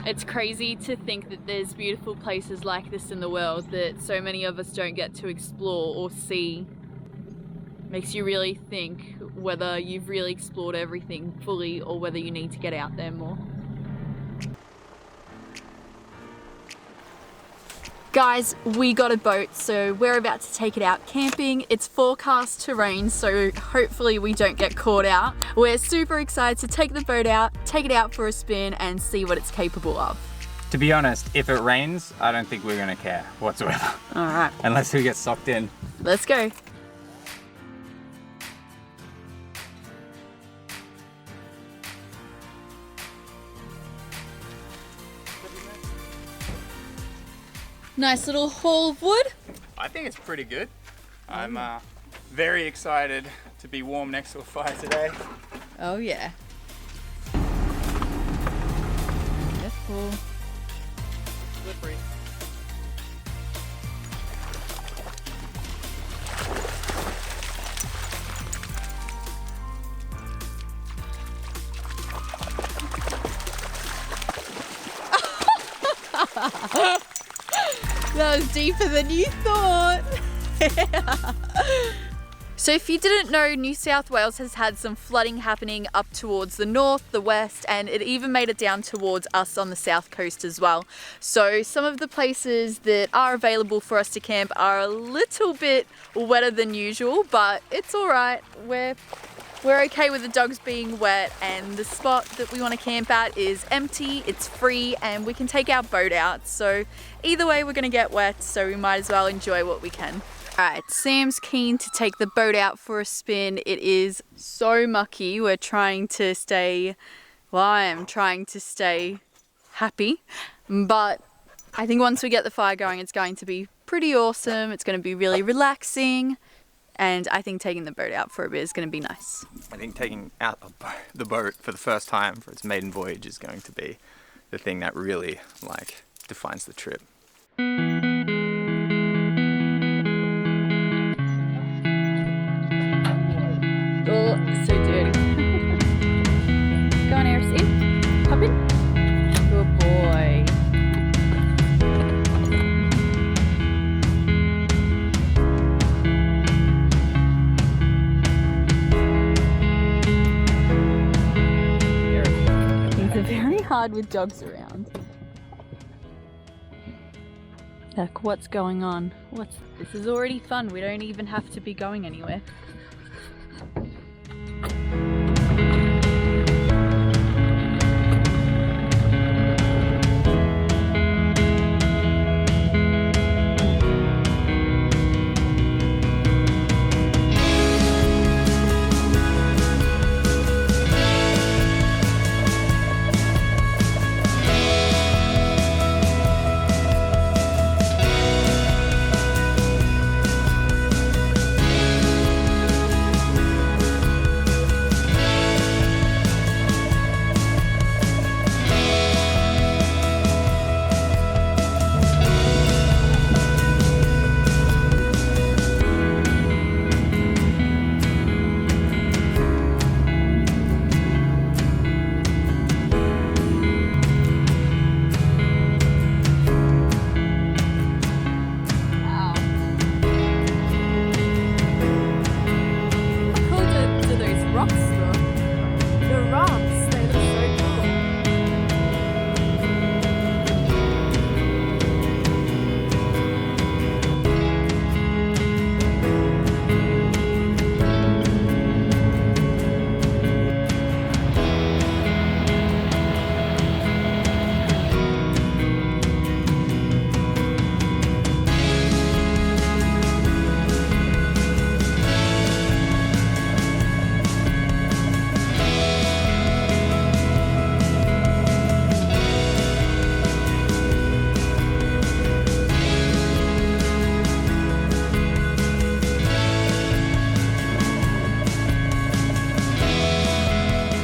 It's crazy to think that there's beautiful places like this in the world that so many of us don't get to explore or see. Makes you really think whether you've really explored everything fully or whether you need to get out there more. Guys, we got a boat, so we're about to take it out camping. It's forecast to rain, so hopefully we don't get caught out. We're super excited to take the boat out, take it out for a spin, and see what it's capable of. To be honest, if it rains, I don't think we're gonna care whatsoever. All right. Unless we get sucked in. Let's go. Nice little haul of wood. I think it's pretty good. I'm very excited to be warm next to a fire today. Oh yeah. Careful. Slippery. That was deeper than you thought. So if you didn't know, New South Wales has had some flooding happening up towards the north, the west, and it even made it down towards us on the south coast as well. So some of the places that are available for us to camp are a little bit wetter than usual, but it's all right. We're okay with the dogs being wet, and the spot that we want to camp at is empty, it's free, and we can take our boat out. So either way, we're going to get wet, so we might as well enjoy what we can. Alright, Sam's keen to take the boat out for a spin. It is so mucky. We're trying to stay, well, I am trying to stay happy, but I think once we get the fire going, it's going to be pretty awesome. It's going to be really relaxing. And I think taking the boat out for a bit is going to be nice. I think taking out the boat for the first time for its maiden voyage is going to be the thing that really defines the trip. Oh, so dirty. Go on, Eris, in. Hop in. Good boy. Very hard with dogs around. Look, what's going on? This is already fun. We don't even have to be going anywhere.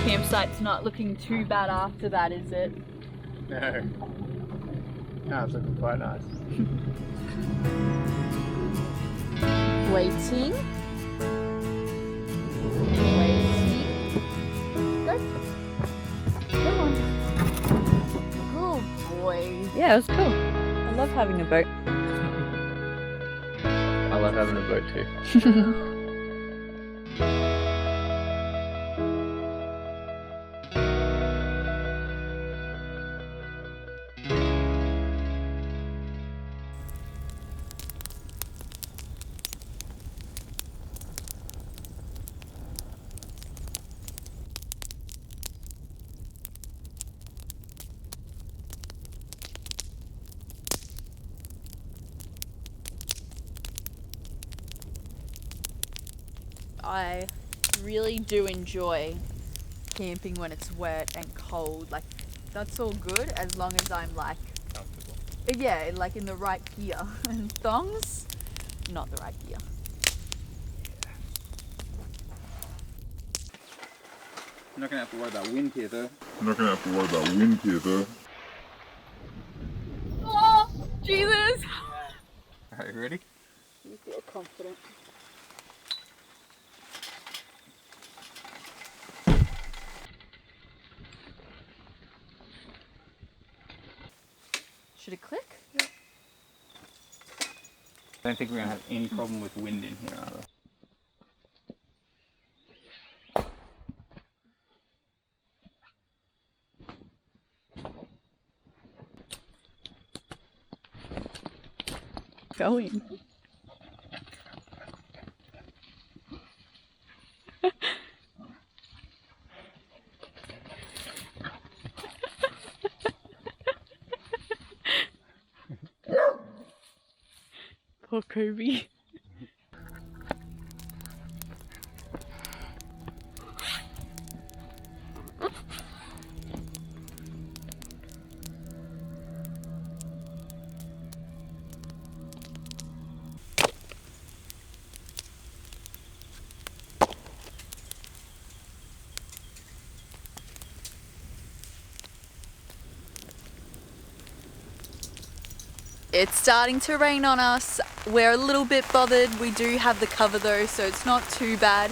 Campsite's not looking too bad after that, is it? No. No, it's looking quite nice. Waiting. Waiting. Go. Come on. Good Yeah, it was cool. I love having a boat. I love having a boat too. I really do enjoy camping when it's wet and cold. Like, that's all good as long as I'm like, Comfortable. yeah, like in the right gear. And thongs, not the right gear. I'm not gonna have to worry about wind here though. Oh, Jesus! Alright, ready? You feel confident. Should it click? Yeah. I don't think we're gonna have any problem with wind in here either. Going. Poor Kobe. It's starting to rain on us. We're a little bit bothered. We do have the cover though, so it's not too bad.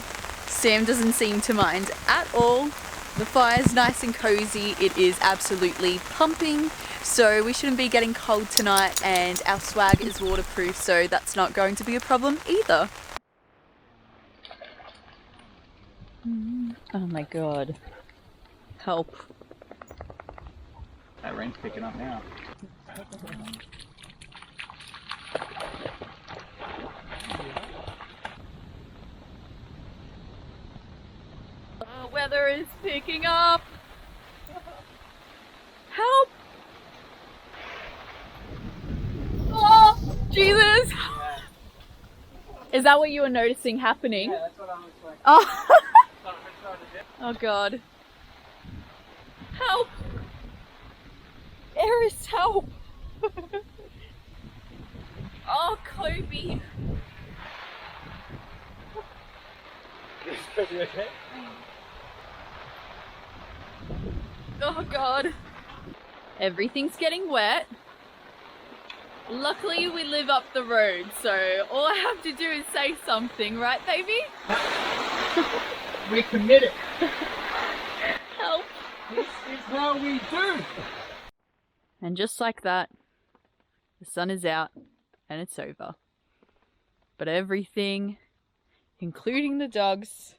Sam doesn't seem to mind at all. The fire's nice and cozy. It is absolutely pumping, so we shouldn't be getting cold tonight, and our swag is waterproof, so that's not going to be a problem either. Oh my god. Help. That rain's picking up now. The weather is picking up. Help! Oh, Jesus! Is that what you were noticing happening? Yeah, that's what I was like. Oh. Oh god. Help! Eris, help! Oh, Kobe! You okay? Oh god. Everything's getting wet. Luckily we live up the road, so all I have to do is say something, right baby? We're committed. Help! This is how we do. And just like that, the sun is out and it's over. But everything, including the dogs,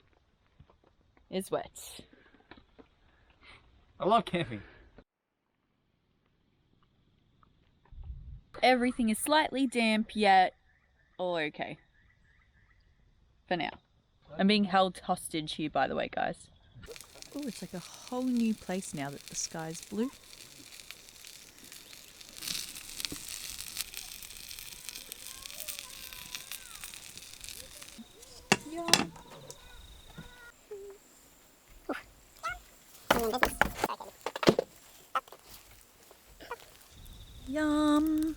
is wet. I love camping. Everything is slightly damp, yet all okay. For now. I'm being held hostage here, by the way, guys. Oh, it's like a whole new place now that the sky's blue. Yum. Yum.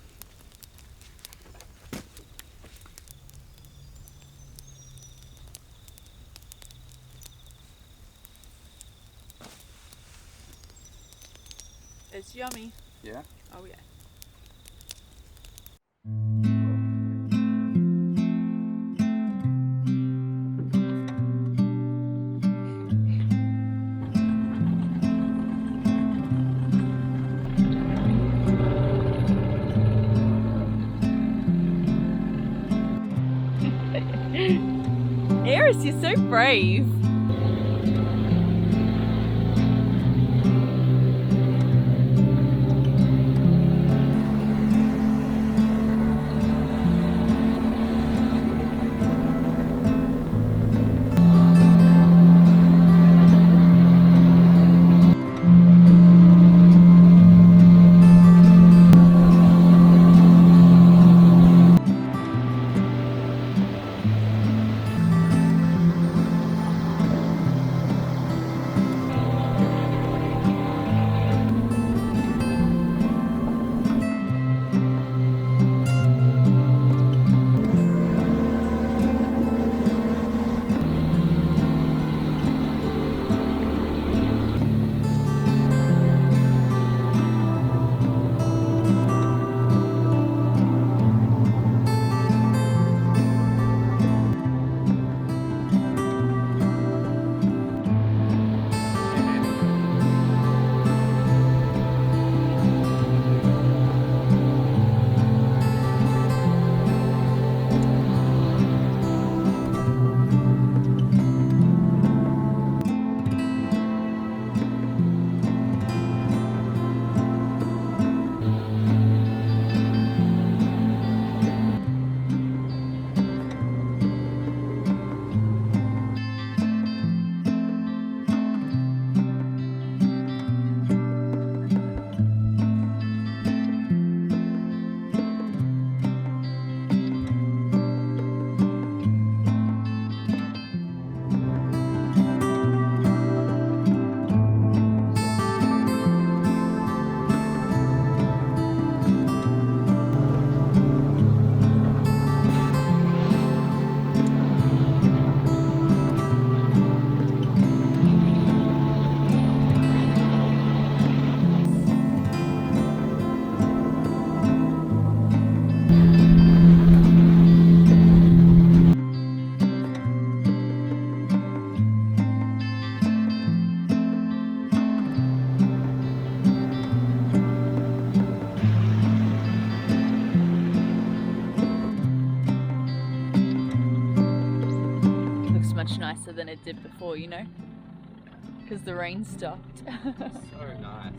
It's yummy. Yeah? Oh yeah. Chris, you're so brave. Much nicer than it did before, you know, because the rain stopped. So nice,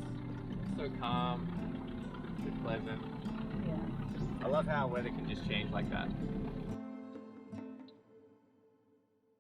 so calm, so pleasant. Yeah. I love how weather can just change like that.